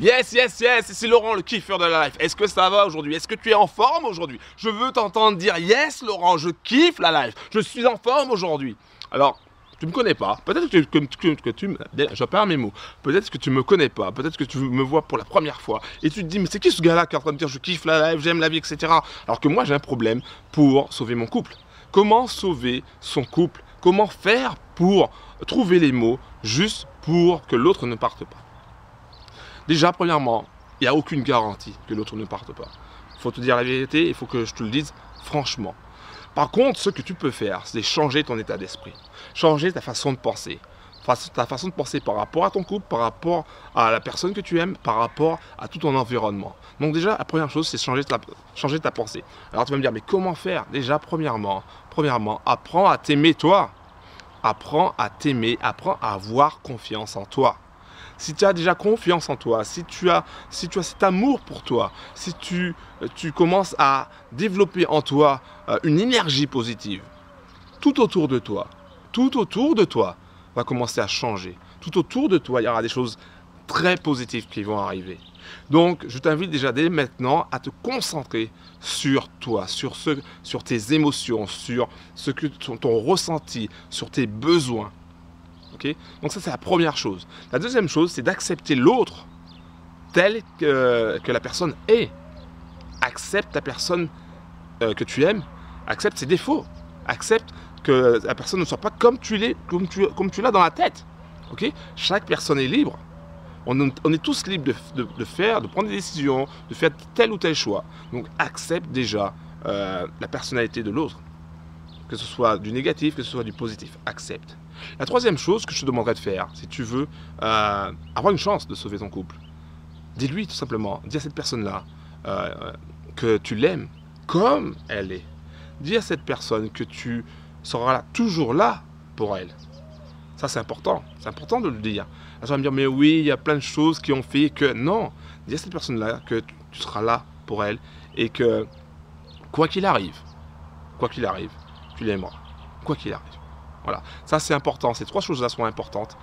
Yes, yes, yes, c'est Laurent, le kiffeur de la life. Est-ce que ça va aujourd'hui? Est-ce que tu es en forme aujourd'hui? Je veux t'entendre dire yes, Laurent, je kiffe la life. Je suis en forme aujourd'hui. Alors, tu me connais pas. Peut-être que tu me... Je perds mes mots. Peut-être que tu me connais pas. Peut-être que tu me vois pour la première fois. Et tu te dis, mais c'est qui ce gars-là qui est en train de dire je kiffe la life, j'aime la vie, etc. Alors que moi, j'ai un problème pour sauver mon couple. Comment sauver son couple? Comment faire pour trouver les mots juste pour que l'autre ne parte pas? Déjà, premièrement, il n'y a aucune garantie que l'autre ne parte pas. Il faut te dire la vérité, il faut que je te le dise franchement. Par contre, ce que tu peux faire, c'est changer ton état d'esprit. Changer ta façon de penser. Ta façon de penser par rapport à ton couple, par rapport à la personne que tu aimes, par rapport à tout ton environnement. Donc déjà, la première chose, c'est changer ta pensée. Alors tu vas me dire, mais comment faire? Déjà, premièrement, apprends à t'aimer toi. Apprends à t'aimer, apprends à avoir confiance en toi. Si tu as déjà confiance en toi, si tu as cet amour pour toi, si tu commences à développer en toi une énergie positive, tout autour de toi va commencer à changer. Tout autour de toi, il y aura des choses très positives qui vont arriver. Donc, je t'invite déjà dès maintenant à te concentrer sur toi, sur tes émotions, sur ton ressenti, sur tes besoins. Okay? Donc ça, c'est la première chose. La deuxième chose, c'est d'accepter l'autre tel que la personne est. Accepte la personne que tu aimes, accepte ses défauts, accepte que la personne ne soit pas comme tu l'as dans la tête. Okay? Chaque personne est libre. On est tous libres de prendre des décisions, de faire tel ou tel choix. Donc accepte déjà la personnalité de l'autre. Que ce soit du négatif, que ce soit du positif. Accepte. La troisième chose que je te demanderais de faire, si tu veux avoir une chance de sauver ton couple, dis-lui tout simplement, dis à cette personne-là que tu l'aimes comme elle est. Dis à cette personne que tu seras toujours là pour elle. Ça, c'est important de le dire. Là, tu vas me dire, mais oui, il y a plein de choses qui ont fait que... Non, dis à cette personne-là que tu seras là pour elle et que, quoi qu'il arrive, tu l'aimeras, quoi qu'il arrive. Voilà, ça c'est important, ces trois choses-là sont importantes.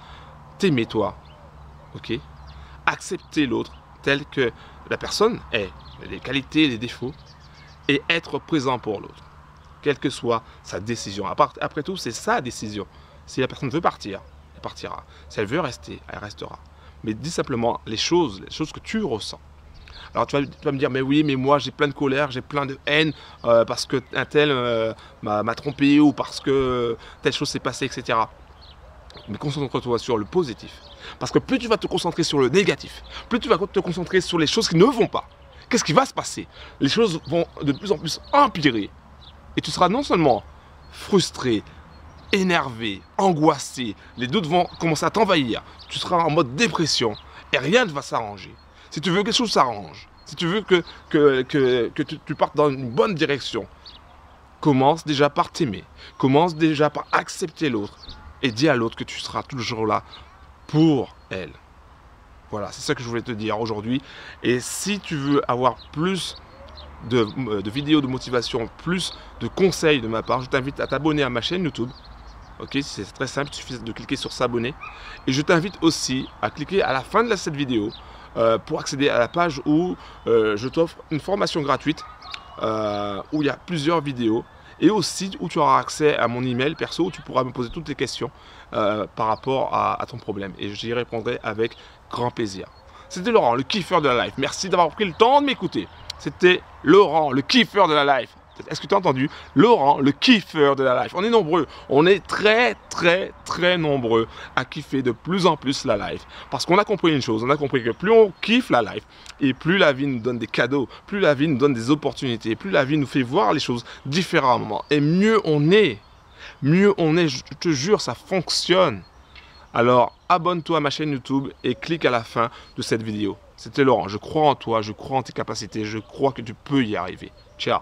T'aimer toi, ok? Accepter l'autre tel que la personne est, les qualités, les défauts, et être présent pour l'autre, quelle que soit sa décision. Après tout, c'est sa décision. Si la personne veut partir, elle partira. Si elle veut rester, elle restera. Mais dis simplement les choses que tu ressens. Alors tu vas me dire, mais oui, mais moi j'ai plein de colère, j'ai plein de haine parce que un tel m'a trompé ou parce que telle chose s'est passée, etc. Mais concentre-toi sur le positif. Parce que plus tu vas te concentrer sur le négatif, plus tu vas te concentrer sur les choses qui ne vont pas, qu'est-ce qui va se passer? Les choses vont de plus en plus empirer. Et tu seras non seulement frustré, énervé, angoissé, les doutes vont commencer à t'envahir, tu seras en mode dépression et rien ne va s'arranger. Si tu veux que quelque chose s'arrange, si tu veux que tu partes dans une bonne direction, commence déjà par t'aimer, commence déjà par accepter l'autre et dis à l'autre que tu seras toujours là pour elle. Voilà, c'est ça que je voulais te dire aujourd'hui. Et si tu veux avoir plus de vidéos de motivation, plus de conseils de ma part, je t'invite à t'abonner à ma chaîne YouTube. Ok, c'est très simple, il suffit de cliquer sur s'abonner. Et je t'invite aussi à cliquer à la fin de cette vidéo pour accéder à la page où je t'offre une formation gratuite où il y a plusieurs vidéos et aussi où tu auras accès à mon email perso où tu pourras me poser toutes tes questions par rapport à ton problème et j'y répondrai avec grand plaisir. C'était Laurent, le kiffeur de la life. Merci d'avoir pris le temps de m'écouter. C'était Laurent, le kiffeur de la life. Est-ce que tu as entendu? Laurent, le kiffeur de la life. On est nombreux, on est très nombreux à kiffer de plus en plus la life. Parce qu'on a compris une chose, on a compris que plus on kiffe la life, et plus la vie nous donne des cadeaux, plus la vie nous donne des opportunités, plus la vie nous fait voir les choses différemment. Et mieux on est, je te jure, ça fonctionne. Alors abonne-toi à ma chaîne YouTube et clique à la fin de cette vidéo. C'était Laurent, je crois en toi, je crois en tes capacités, je crois que tu peux y arriver. Ciao.